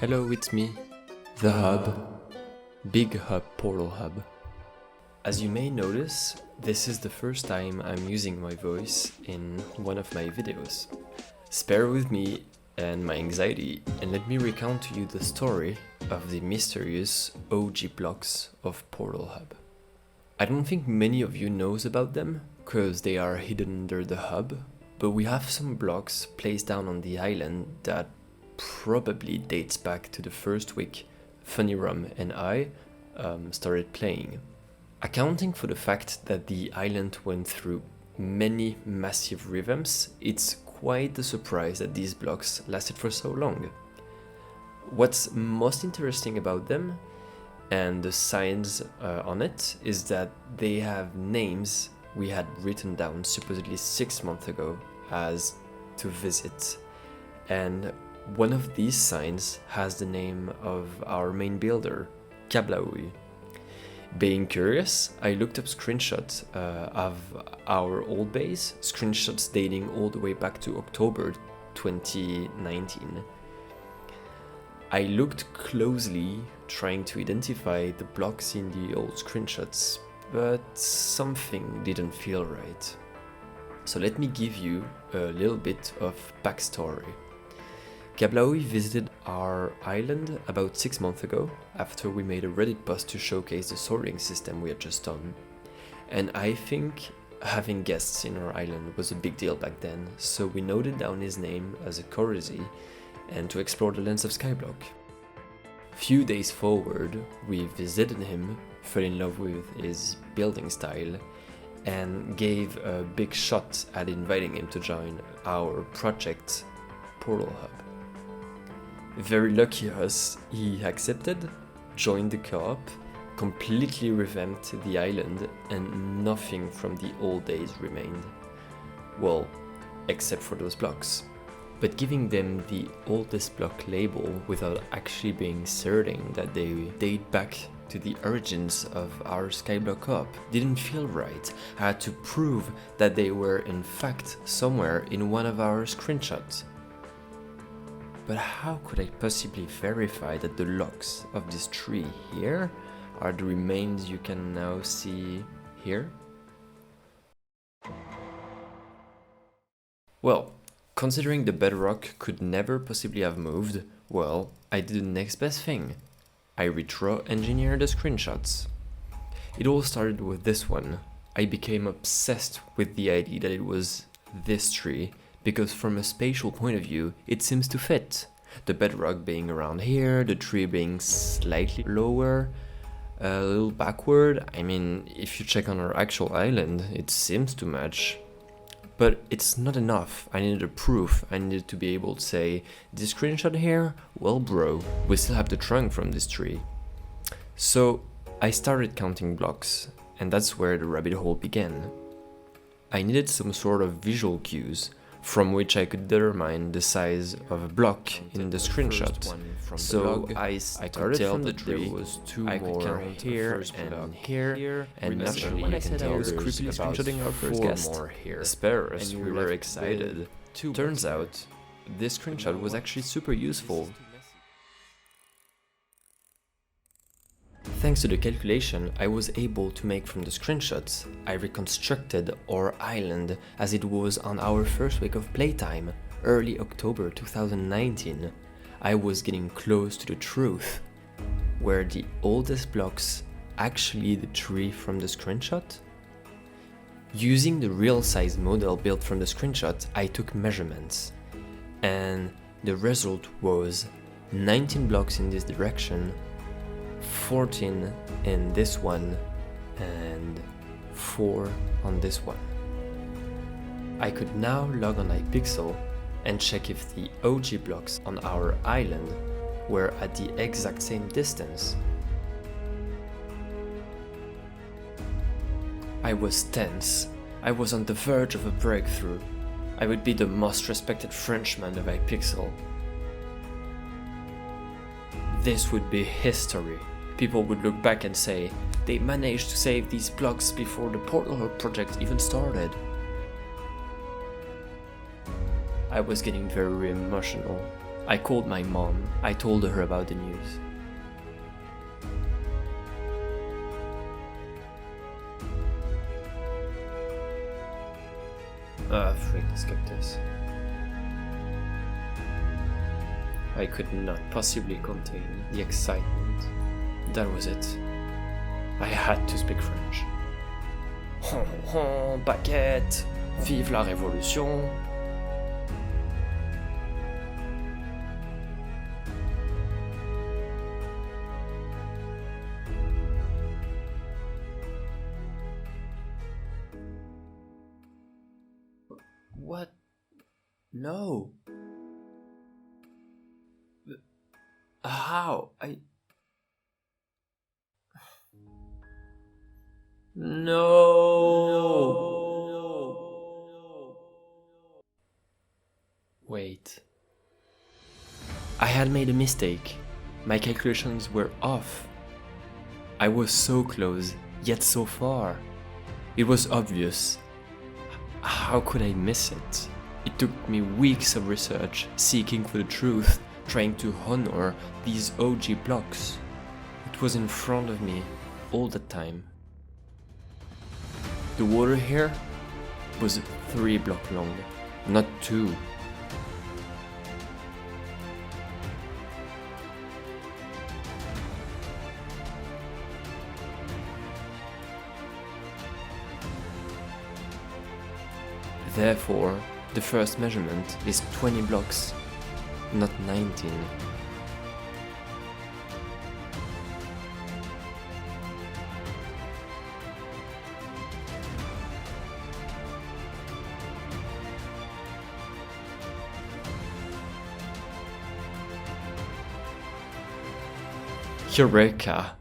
Hello, it's me, the Hub, Big Hub Portal Hub. As you may notice, this is the first time I'm using my voice in one of my videos. Spare with me and my anxiety, and let me recount to you the story of the mysterious OG blocks of PortalHub. I don't think many of you knows about them, cause they are hidden under the hub, but we have some blocks placed down on the island that probably dates back to the first week Funnyrum and I started playing. Accounting for the fact that the island went through many massive revamps, it's quite a surprise that these blocks lasted for so long. What's most interesting about them and the signs on it is that they have names we had written down supposedly 6 months ago as to visit, and one of these signs has the name of our main builder, Skyblock. Being curious, I looked up screenshots of our old base, screenshots dating all the way back to October 2019. I looked closely, trying to identify the blocks in the old screenshots, but something didn't feel right. So let me give you a little bit of backstory. Skyblock visited our island about 6 months ago, after we made a Reddit post to showcase the sorting system we had just done. And I think having guests in our island was a big deal back then, so we noted down his name as a courtesy and to explore the lands of Skyblock. Few days forward, we visited him, fell in love with his building style, and gave a big shot at inviting him to join our project, PortalHub. Very lucky us, he accepted, joined the co-op, completely revamped the island, and nothing from the old days remained. Well, except for those blocks. But giving them the oldest block label without actually being certain that they date back to the origins of our Skyblock co-op didn't feel right. I had to prove that they were in fact somewhere in one of our screenshots. But how could I possibly verify that the logs of this tree here are the remains you can now see here? Well, considering the bedrock could never possibly have moved, well, I did the next best thing. I retro-engineered the screenshots. It all started with this one. I became obsessed with the idea that it was this tree, because from a spatial point of view, it seems to fit. The bedrock being around here, the tree being slightly lower, a little backward. I mean, if you check on our actual island, it seems to match. But it's not enough. I needed a proof. I needed to be able to say, this screenshot here, well bro, we still have the trunk from this tree. So I started counting blocks, and that's where the rabbit hole began. I needed some sort of visual cues from which I could determine the size of a block in the screenshot. So I started from the tree. There was two more here and here, and naturally you can tell I was creepily screenshotting our first guest. Spare us, we were excited. Turns out, this screenshot was actually super useful. Thanks to the calculation I was able to make from the screenshots, I reconstructed our island as it was on our first week of playtime, early October 2019. I was getting close to the truth. Were the oldest blocks actually the tree from the screenshot? Using the real size model built from the screenshot, I took measurements, and the result was 19 blocks in this direction, 14 in this one, and 4 on this one. I could now log on Hypixel and check if the OG blocks on our island were at the exact same distance. I was tense. I was on the verge of a breakthrough. I would be the most respected Frenchman of Hypixel. This would be history. People would look back and say, they managed to save these blocks before the PortalHub project even started. I was getting very emotional. I called my mom. I told her about the news. Freak this cactus. I could not possibly contain the excitement. That was it. I had to speak French. Baguette! Vive la révolution! What? No. How? No. Wait. I had made a mistake. My calculations were off. I was so close, yet so far. It was obvious. How could I miss it? It took me weeks of research, seeking for the truth, trying to honor these OG blocks. It was in front of me all the time. The water here was 3 blocks long, not 2. Therefore, the first measurement is 20 blocks, not 19. Eureka!